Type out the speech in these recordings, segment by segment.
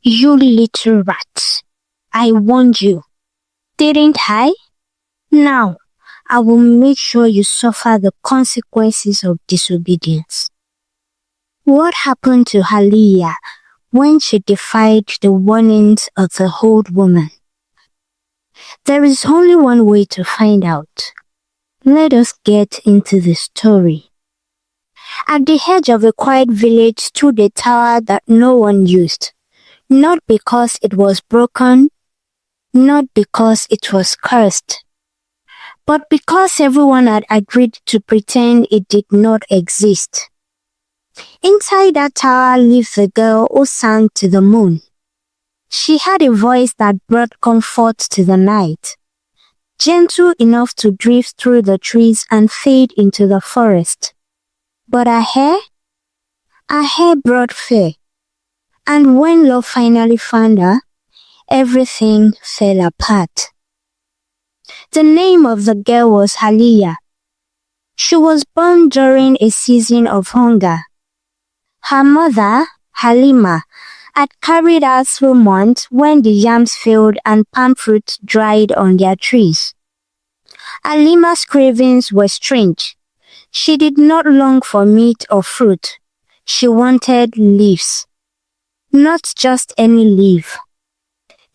You little rat. I warned you. Didn't I? Now, I will make sure you suffer the consequences of disobedience. What happened to Aliyah when she defied the warnings of the old woman? There is only one way to find out. Let us get into the story. At the edge of a quiet village stood a tower that no one used, not because it was broken, not because it was cursed, but because everyone had agreed to pretend it did not exist. Inside that tower lived the girl who sang to the moon. She had a voice that brought comfort to the night, gentle enough to drift through the trees and fade into the forest. But her hair brought fear. And when love finally found her, everything fell apart. The name of the girl was Aliyah. She was born during a season of hunger. Her mother, Halima, had carried her through months when the yams failed and palm fruit dried on their trees. Halima's cravings were strange. She did not long for meat or fruit. She wanted leaves. Not just any leaf.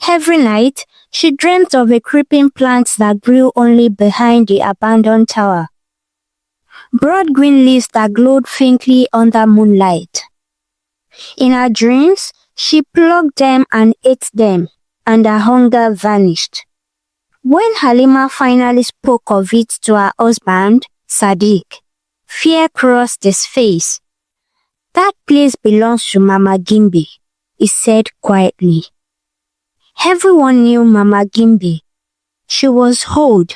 Every night, she dreamt of a creeping plant that grew only behind the abandoned tower. Broad green leaves that glowed faintly under moonlight. In her dreams, she plucked them and ate them, and her hunger vanished. When Halima finally spoke of it to her husband, Sadiq, fear crossed his face. "That place belongs to Mama Gimbi," he said quietly. Everyone knew Mama Gimbi. She was old,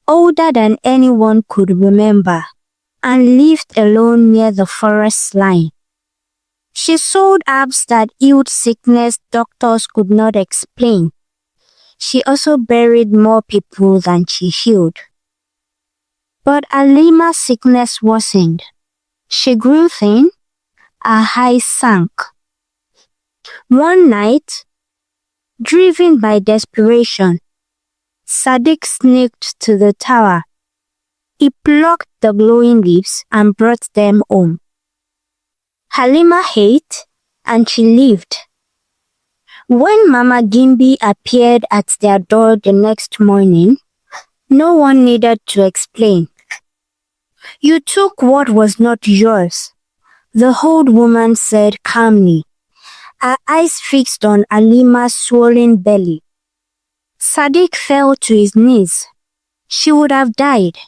older than anyone could remember, and lived alone near the forest line. She sold herbs that healed sickness doctors could not explain. She also buried more people than she healed. But Halima's sickness worsened. She grew thin, her eyes sank. One night, driven by desperation, Sadiq sneaked to the tower. He plucked the glowing leaves and brought them home. Halima ate, and she lived. When Mama Gimbi appeared at their door the next morning, no one needed to explain. "You took what was not yours," the old woman said calmly, her eyes fixed on Halima's swollen belly. Sadiq fell to his knees. She would have died.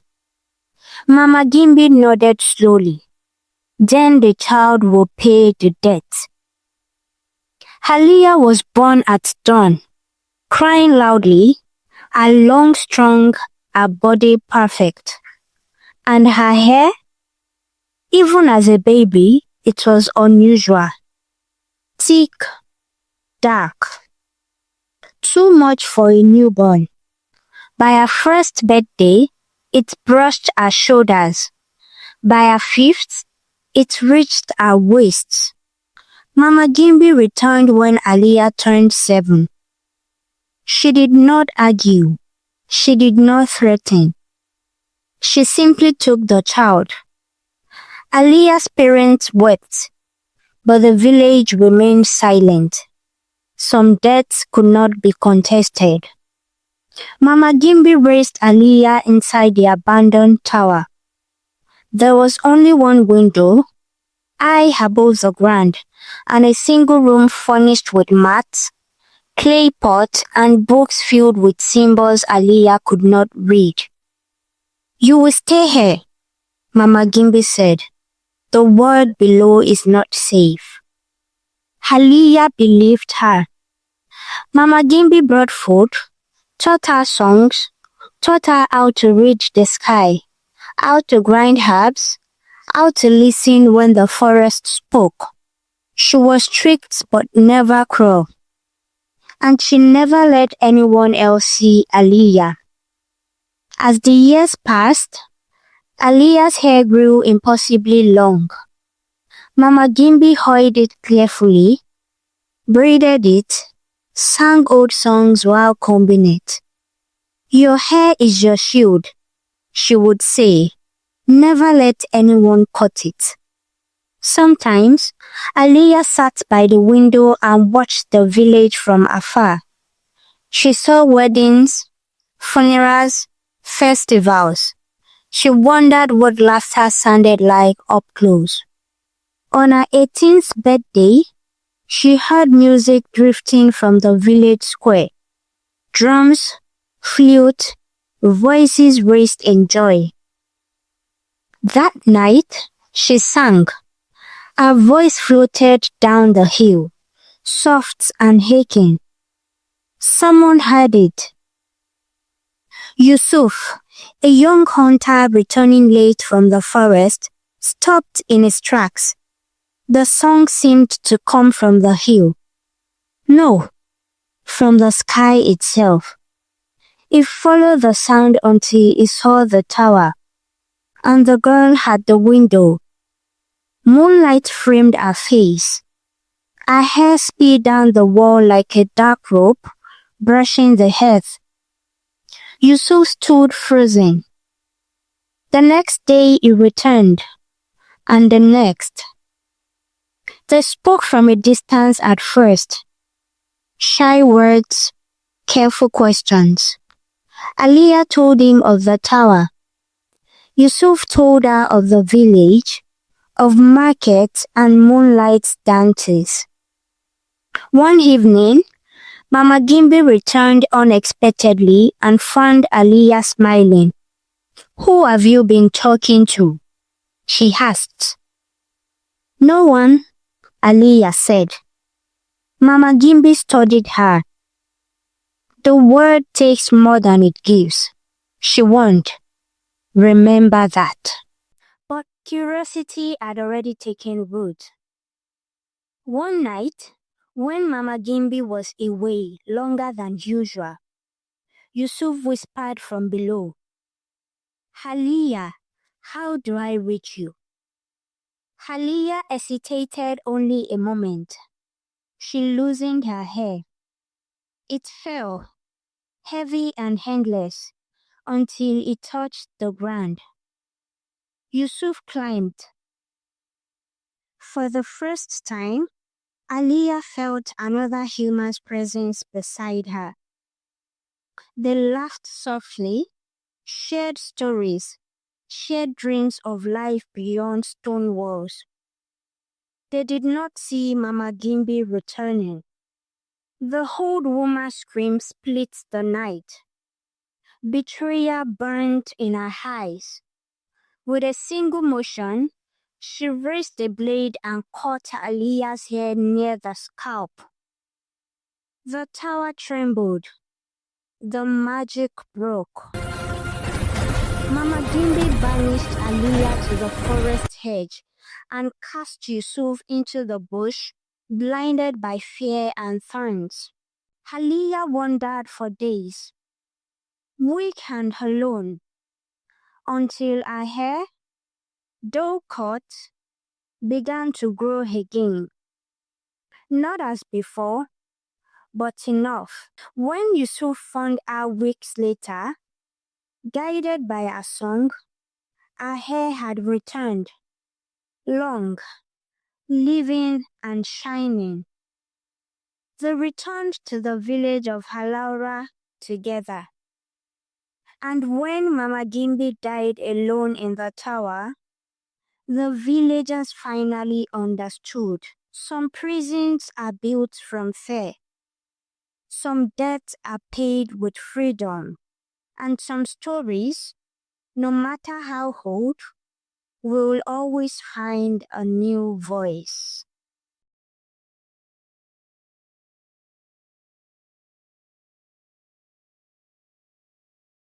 Mama Gimbi nodded slowly. Then the child will pay the debt. Aliyah was born at dawn, crying loudly, her lungs strong, her body perfect. And her hair? Even as a baby, it was unusual. Thick, dark. Too much for a newborn. By her first birthday, it brushed her shoulders. By her fifth, it reached her waist. Mama Gimbi returned when Aliyah turned 7. She did not argue. She did not threaten. She simply took the child. Aliyah's parents wept, but the village remained silent. Some deaths could not be contested. Mama Gimbi raised Aliyah inside the abandoned tower. There was only one window, high above the ground, and a single room furnished with mats, clay pots, and books filled with symbols Aliyah could not read. "You will stay here," Mama Gimbi said. "The world below is not safe." Aliyah believed her. Mama Gimbi brought food, taught her songs, taught her how to read the sky, how to grind herbs, how to listen when the forest spoke. She was strict but never cruel. And she never let anyone else see Aliyah. As the years passed, Aliyah's hair grew impossibly long. Mama Gimbi oiled it carefully, braided it, sang old songs while combing it. "Your hair is your shield," she would say. "Never let anyone cut it." Sometimes, Aliyah sat by the window and watched the village from afar. She saw weddings, funerals, festivals. She wondered what laughter sounded like up close. On her 18th birthday, she heard music drifting from the village square. Drums, flute, voices raised in joy. That night, she sang. Her voice floated down the hill, soft and aching. Someone heard it. Yusuf, a young hunter returning late from the forest, stopped in his tracks. The song seemed to come from the hill. No, from the sky itself. He followed the sound until he saw the tower, and the girl at the window. Moonlight framed her face. Her hair spilled down the wall like a dark rope, brushing the earth. Yusuf stood frozen. The next day he returned, and the next. They spoke from a distance at first. Shy words, careful questions. Aliyah told him of the tower. Yusuf told her of the village, of markets and moonlight dances. One evening, Mama Gimbi returned unexpectedly and found Aliyah smiling. "Who have you been talking to?" she asked. "No one," Aliyah said. Mama Gimbi studied her. "The word takes more than it gives," she warned. "Remember that." But curiosity had already taken root. One night, when Mama Gimbi was away longer than usual, Yusuf whispered from below, "Aliyah, how do I reach you?" Aliyah hesitated only a moment. She loosened her hair. It fell, heavy and endless, until it touched the ground. Yusuf climbed. For the first time, Aliyah felt another human's presence beside her. They laughed softly, shared stories, shared dreams of life beyond stone walls. They did not see Mama Gimbi returning. The old woman's scream split the night. Betrayal burned in her eyes. With a single motion, she raised the blade and cut Aliyah's hair near the scalp. The tower trembled. The magic broke. Mama Gimbi banished Aliyah to the forest edge and cast Yusuf into the bush, blinded by fear and thorns. Aliyah wandered for days, weak and alone, until her hair, though cut, began to grow again. Not as before, but enough. When Yusuf found her weeks later, guided by her song, her hair had returned, long, living and shining. They returned to the village of Halaura together. And when Mama Gimbi died alone in the tower, the villagers finally understood. Some prisons are built from fear. Some debts are paid with freedom. And some stories, no matter how old, will always find a new voice.